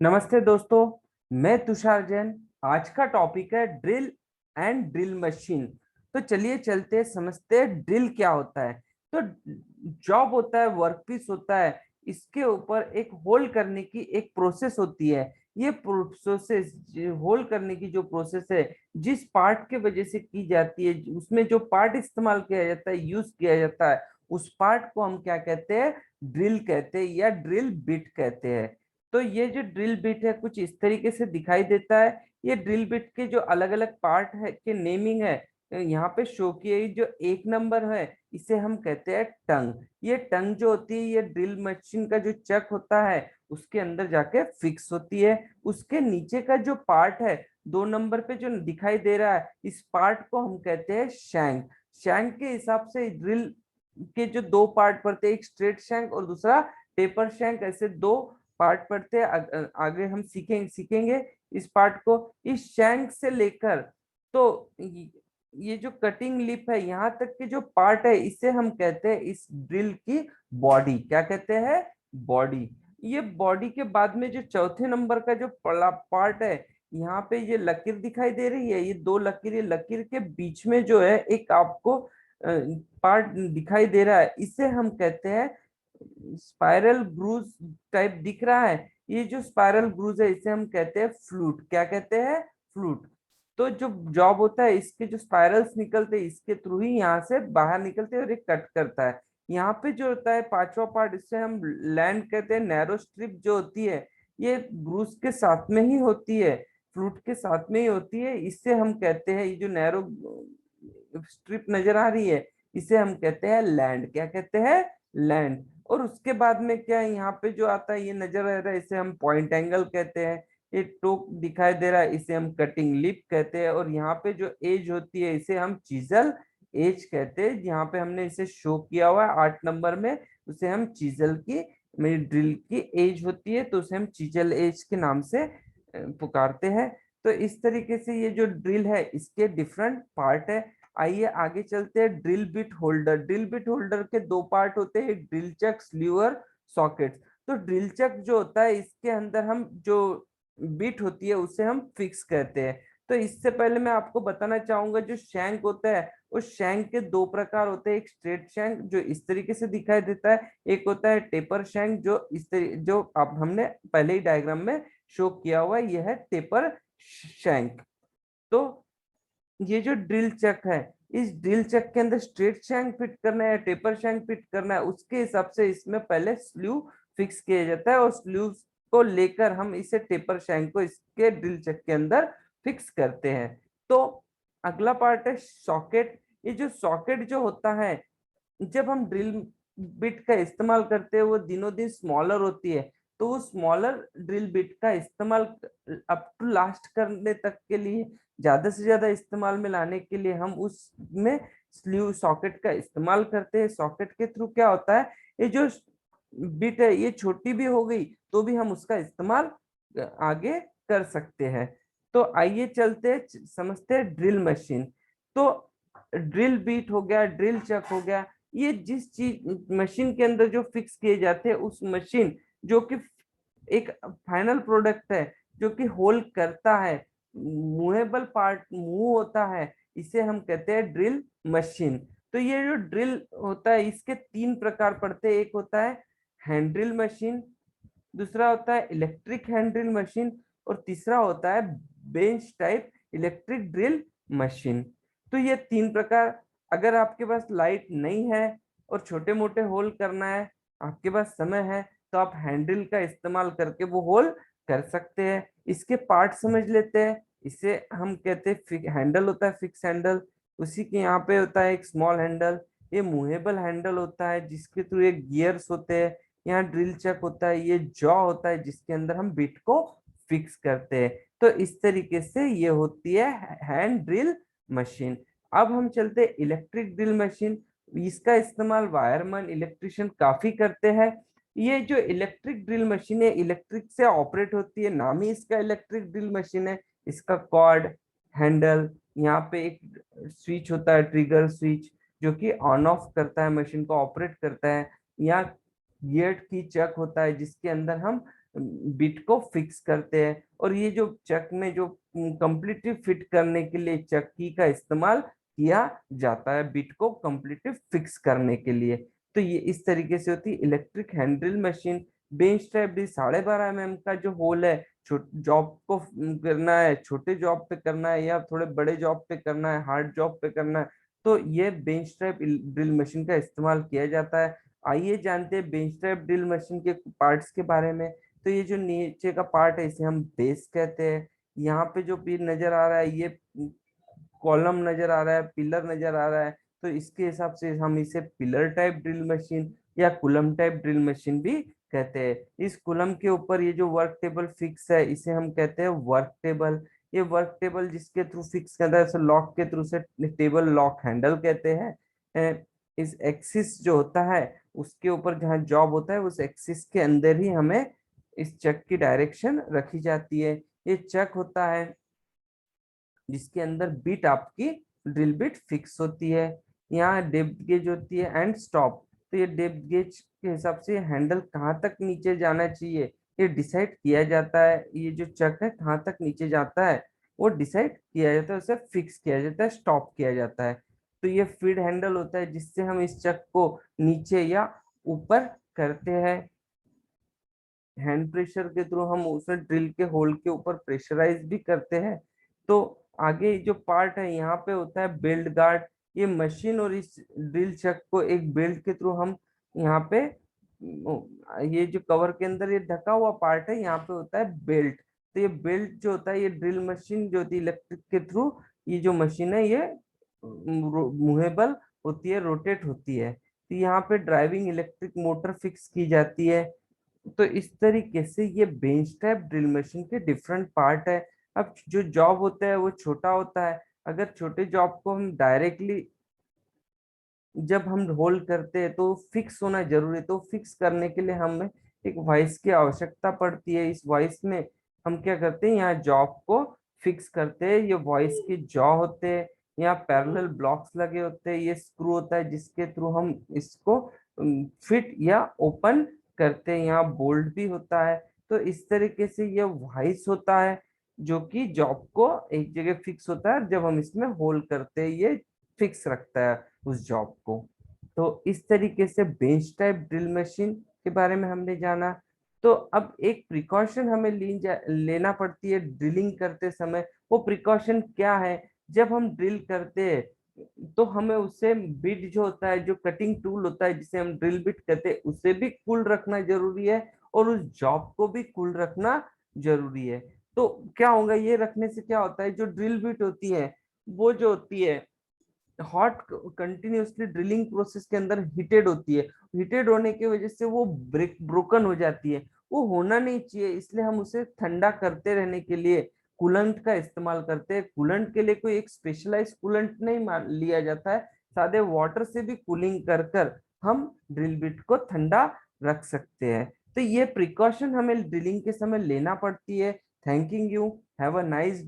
नमस्ते दोस्तों। मैं तुषार जैन। आज का टॉपिक है ड्रिल एंड ड्रिल मशीन। तो चलिए चलते हैं, समझते हैं ड्रिल क्या होता है। तो जॉब होता है, वर्कपीस होता है, इसके ऊपर एक होल करने की एक प्रोसेस होती है। ये प्रोसेस, होल करने की जो प्रोसेस है, जिस पार्ट के वजह से की जाती है, उसमें जो पार्ट इस्तेमाल किया जाता है, यूज किया जाता है, उस पार्ट को हम क्या कहते हैं? ड्रिल कहते हैं या ड्रिल बिट कहते हैं। तो ये जो ड्रिल बिट है कुछ इस तरीके से दिखाई देता है। ये ड्रिल बिट के जो अलग अलग पार्ट है के नेमिंग है, यहाँ पे शो किए। जो एक नंबर है इसे हम कहते हैं टंग। ये टंग जो होती है, ये ड्रिल मशीन का जो चक होता है उसके अंदर जाके फिक्स होती है। उसके नीचे का जो पार्ट है, 2 नंबर पे जो दिखाई दे रहा है, इस पार्ट को हम कहते हैं शैंक। शैंक के हिसाब से ड्रिल के जो 2 पार्ट पड़ते हैं, एक स्ट्रेट शैंक और दूसरा टेपर शैंक, ऐसे 2 पार्ट पढ़ते हैं। आगे हम सीखेंगे इस पार्ट को। इस शैंक से लेकर तो ये जो कटिंग लिप है, यहाँ तक के जो पार्ट है, इसे हम कहते हैं इस ड्रिल की बॉडी। क्या कहते हैं? बॉडी। ये बॉडी के बाद में जो चौथे नंबर का जो पार्ट है, यहाँ पे ये लकीर दिखाई दे रही है, ये 2 लकीर, ये लकीर के बीच में जो है एक आपको पार्ट दिखाई दे रहा है, इसे हम कहते हैं स्पाइरल ग्रूव टाइप दिख रहा है। ये जो स्पाइरल ग्रूव है, इसे हम कहते हैं फ्लूट। क्या कहते हैं? फ्लूट। तो जो जॉब होता है, इसके जो स्पाइरल्स निकलते हैं, इसके थ्रू ही यहाँ से बाहर निकलते हैं और ये कट करता है। यहाँ पे जो होता है 5वां पार्ट, इससे हम लैंड कहते हैं। नैरो स्ट्रिप जो होती है, ये ग्रूव के साथ में ही होती है, फ्लूट के साथ में ही होती है। इससे हम कहते हैं, ये जो नैरो स्ट्रिप नजर आ रही है, इसे हम कहते हैं लैंड। क्या कहते हैं? लैंड। और उसके बाद में क्या है, यहाँ पे जो आता है ये नजर आ रहा है, इसे हम पॉइंट एंगल कहते हैं। ये टोक दिखाई दे रहा है, इसे हम कटिंग लिप कहते हैं। और यहाँ पे जो एज होती है, इसे हम चीजल एज कहते हैं। यहाँ पे हमने इसे शो किया हुआ है 8 नंबर में, उसे हम चीजल की, मेरी ड्रिल की एज होती है, तो उसे हम चीजल एज के नाम से पुकारते हैं। तो इस तरीके से ये जो ड्रिल है, इसके डिफरेंट पार्ट है। आइए आगे चलते हैं। Drill bit holder. Drill bit holder के 2 पार्ट होते हैं, एक ड्रिल चक, स्लीवर, सॉकेट। तो ड्रिल चक जो होता है, इसके अंदर हम जो बिट होती है उसे हम फिक्स कहते हैं। तो इससे पहले मैं आपको बताना चाहूंगा, जो शैंक होता है, उस शैंक के 2 प्रकार होते हैं। एक स्ट्रेट शैंक जो इस तरीके से दिखाई देता है, एक होता है टेपर शैंक जो इस तरीके, जो अब हमने पहले ही डायग्राम में शो किया हुआ है, यह है टेपर शैंक। तो ये जो ड्रिल चक है, इस ड्रिल चक के अंदर स्ट्रेट शैंक फिट करना है या टेपर शैंक फिट करना है, उसके हिसाब से इसमें पहले स्ल्यू फिक्स किया जाता है, और स्ल्यू को लेकर हम इसे टेपर शैंक को इसके ड्रिल चक के अंदर फिक्स करते हैं। तो अगला पार्ट है सॉकेट। ये जो सॉकेट जो होता है, जब हम ड्रिल बिट का इस्तेमाल करते हैं, वो दिनों दिन स्मॉलर होती है। तो वो स्मॉलर ड्रिल बिट का इस्तेमाल अप टू लास्ट करने तक के लिए, ज्यादा से ज्यादा इस्तेमाल में लाने के लिए, हम उसमें स्लीव सॉकेट का इस्तेमाल करते हैं। सॉकेट के थ्रू क्या होता है, ये जो बिट है, ये छोटी भी हो गई तो भी हम उसका इस्तेमाल आगे कर सकते हैं। तो आइए चलते हैं, समझते हैं ड्रिल मशीन। तो ड्रिल बीट हो गया, ड्रिल चक हो गया, ये जिस चीज मशीन के अंदर जो फिक्स किए जाते हैं, उस मशीन जो कि एक फाइनल प्रोडक्ट है, जो कि होल करता है, मूवेबल पार्ट मूव होता है, इसे हम कहते हैं ड्रिल मशीन। तो ये जो ड्रिल होता है, इसके 3 प्रकार पड़ते हैं। एक होता है हैंड ड्रिल मशीन, दूसरा होता है इलेक्ट्रिक हैंड ड्रिल मशीन, और तीसरा होता है bench type electric drill machine. तो ये 3 प्रकार। अगर आपके पास लाइट नहीं है और छोटे मोटे होल करना है, आपके पास समय है, तो आप हैंडल का इस्तेमाल करके वो होल कर सकते हैं। इसके पार्ट समझ लेते हैं। इसे हम कहते हैं हैंडल होता है, फिक्स हैंडल। उसी के यहाँ पे होता है एक स्मॉल हैंडल, ये मूवेबल हैंडल होता है, जिसके थ्रू एक गियर्स होते हैं। यहाँ ड्रिल चक होता है, ये जॉ होता है, जिसके अंदर हम बिट को फिक्स करते हैं। तो इस तरीके से ये होती है हैंड ड्रिल मशीन। अब हम चलते हैं इलेक्ट्रिक ड्रिल मशीन। इसका इस्तेमाल वायरमैन, इलेक्ट्रिशियन काफी करते हैं। ये जो इलेक्ट्रिक ड्रिल मशीन है, इलेक्ट्रिक से ऑपरेट होती है, नाम ही इसका इलेक्ट्रिक ड्रिल मशीन है। इसका कॉर्ड, हैंडल, यहाँ पे एक स्विच होता है, ट्रिगर स्विच, जो कि ऑन ऑफ करता है, मशीन को ऑपरेट करता है। यहाँ गियर की चक होता है, जिसके अंदर हम बिट को फिक्स करते हैं। और ये जो चक में जो कंप्लीटली फिट करने के लिए चक्की का इस्तेमाल किया जाता है बिट को कंप्लीटली फिक्स करने के लिए। तो ये इस तरीके से होती है electric hand drill machine. Bench type drill 12.5 mm का जो होल है, जॉब को करना है, छोटे जॉब पे करना है या थोड़े बड़े जॉब पे करना है, हार्ड जॉब पे करना है, तो ये बेंच टाइप ड्रिल मशीन का इस्तेमाल किया जाता है। आइए जानते हैं बेंच टाइप ड्रिल मशीन के पार्ट्स के बारे में। तो ये जो नीचे का पार्ट है इसे हम बेस कहते हैं। यहाँ पे जो पीर नजर आ रहा है ये कॉलम नजर आ रहा है, पिलर नजर आ रहा है, तो इसके हिसाब से हम इसे पिलर टाइप ड्रिल मशीन या कुलम टाइप ड्रिल मशीन भी कहते हैं। इस कुलम के ऊपर ये जो वर्क टेबल फिक्स है इसे हम कहते हैं वर्क टेबल। ये वर्क टेबल जिसके थ्रू फिक्स करता है, लॉक के थ्रू से टेबल लॉक हैंडल कहते हैं। इस एक्सिस जो होता है उसके ऊपर जहाँ जॉब होता है उस एक्सिस के अंदर ही हमें इस चक की डायरेक्शन रखी जाती है। ये चक होता है जिसके अंदर बीट आपकी ड्रिल बीट फिक्स होती है। यहाँ डेप्थ गेज होती है एंड स्टॉप। तो ये डेप्थ गेज के हिसाब से हैंडल कहाँ तक नीचे जाना चाहिए ये डिसाइड किया जाता है। ये जो चक है कहाँ तक नीचे जाता है वो डिसाइड किया जाता है, उसे फिक्स किया जाता है, स्टॉप किया जाता है। तो ये फीड हैंडल होता है जिससे हम इस चक को नीचे या ऊपर करते हैं। हैंड प्रेशर के थ्रू हम उसे ड्रिल के होल के ऊपर प्रेशराइज भी करते हैं। तो आगे जो पार्ट है यहाँ पे होता है बेल्ट गार्ड। ये मशीन और इस ड्रिल चक को एक बेल्ट के थ्रू हम यहाँ पे ये जो कवर के अंदर ये ढका हुआ पार्ट है यहाँ पे होता है बेल्ट। तो ये बेल्ट जो होता है ये ड्रिल मशीन जो होती है इलेक्ट्रिक के थ्रू, ये जो मशीन है ये मूवेबल होती है, रोटेट होती है। तो यहाँ पे ड्राइविंग इलेक्ट्रिक मोटर फिक्स की जाती है। तो इस तरीके से ये बेंच टॉप ड्रिल मशीन के डिफरेंट पार्ट है। अब जो जॉब होता है वो छोटा होता है। अगर छोटे जॉब को हम डायरेक्टली जब हम होल्ड करते हैं तो फिक्स होना जरूरी है। तो फिक्स करने के लिए हमें एक वाइस की आवश्यकता पड़ती है। इस वाइस में हम क्या करते हैं, यहाँ जॉब को फिक्स करते हैं। ये वॉइस के जॉ होते हैं, यहाँ पैरेलल ब्लॉक्स लगे होते हैं, ये स्क्रू होता है जिसके थ्रू हम इसको फिट या ओपन करते हैं, यहाँ बोल्ट भी होता है। तो इस तरीके से ये वॉइस होता है जो कि जॉब को एक जगह फिक्स होता है। जब हम इसमें होल्ड करते हैं ये फिक्स रखता है उस जॉब को। तो इस तरीके से बेंच टाइप ड्रिल मशीन के बारे में हमने जाना। तो अब एक प्रिकॉशन हमें लेना पड़ती है ड्रिलिंग करते समय। वो प्रिकॉशन क्या है, जब हम ड्रिल करते हैं तो हमें उससे बिट जो होता है, जो कटिंग टूल होता है जिसे हम ड्रिल बिट कहते हैं, उसे भी कूल रखना जरूरी है और उस जॉब को भी कूल रखना जरूरी है। तो क्या होगा, ये रखने से क्या होता है, जो ड्रिल बिट होती है वो जो होती है हॉट कंटिन्यूअसली ड्रिलिंग प्रोसेस के अंदर हीटेड होती है। हीटेड होने की वजह से वो ब्रोकन हो जाती है। वो होना नहीं चाहिए, इसलिए हम उसे ठंडा करते रहने के लिए कूलेंट का इस्तेमाल करते हैं। कूलेंट के लिए कोई एक स्पेशलाइज कूलेंट नहीं लिया जाता है, सादे वाटर से भी कूलिंग कर कर हम ड्रिल बिट को ठंडा रख सकते हैं। तो ये प्रिकॉशन हमें ड्रिलिंग के समय लेना पड़ती है। Thanking you, have a nice